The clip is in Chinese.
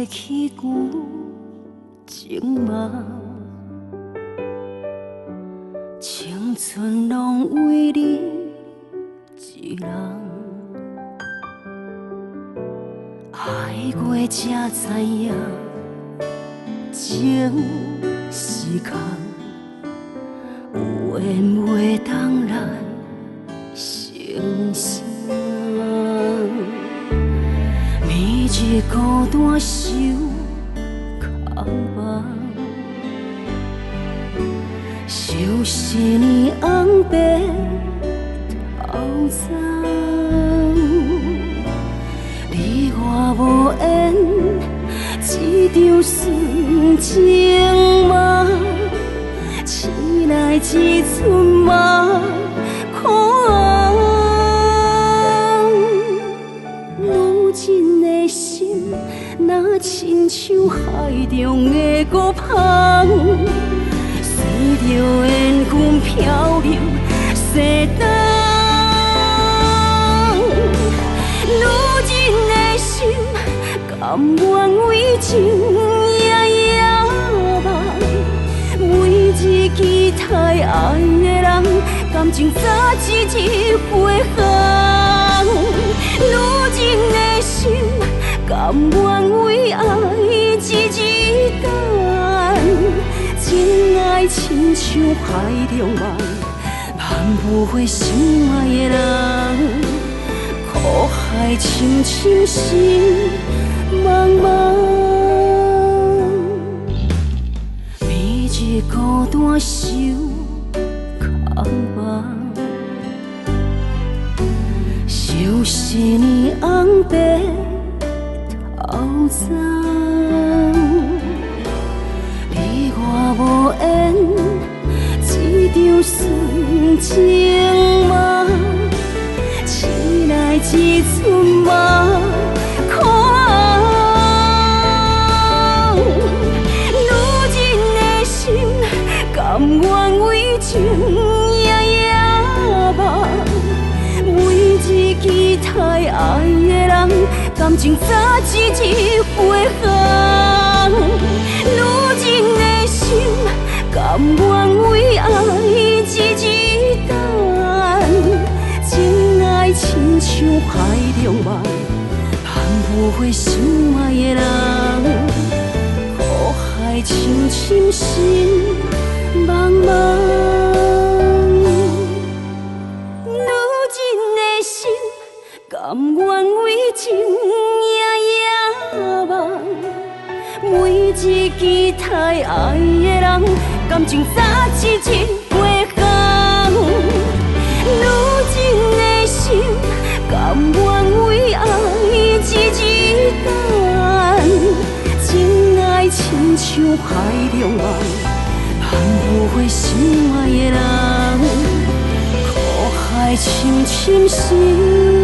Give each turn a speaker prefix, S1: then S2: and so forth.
S1: 起旧情梦，青春拢为你一人，爱过才知影，情是空，有缘袂当咱成双。每日孤单受空梦，收拾年红白头鬃。你我无缘，一场纯情梦，醒来一寸梦看。如今的心，若亲像海中的孤芳，随着烟云飘流西东。如今的心，甘愿为情夜夜梦，为一期待爱的人，感情早一日回航。如今的心，甘愿为爱一日等，情爱亲像海中梦，盼不回心爱的人，苦海深深心茫茫。每日孤单受空梦，收拾年红白头鬃。你我无缘，一场纯情梦，醒来一寸梦看。如今的心，甘愿为情夜夜梦，为一期待爱的人，感情早一日回航。如今的心，甘愿为爱一日等，情爱亲像海中梦，盼不回心爱的人，苦海深深心茫茫。如今的心，甘愿为情夜夜梦，为一期待爱的人，感情早一日回航。如今的心，甘愿为爱一日等，情爱亲像海中梦，盼不回心爱的人，苦海深深心。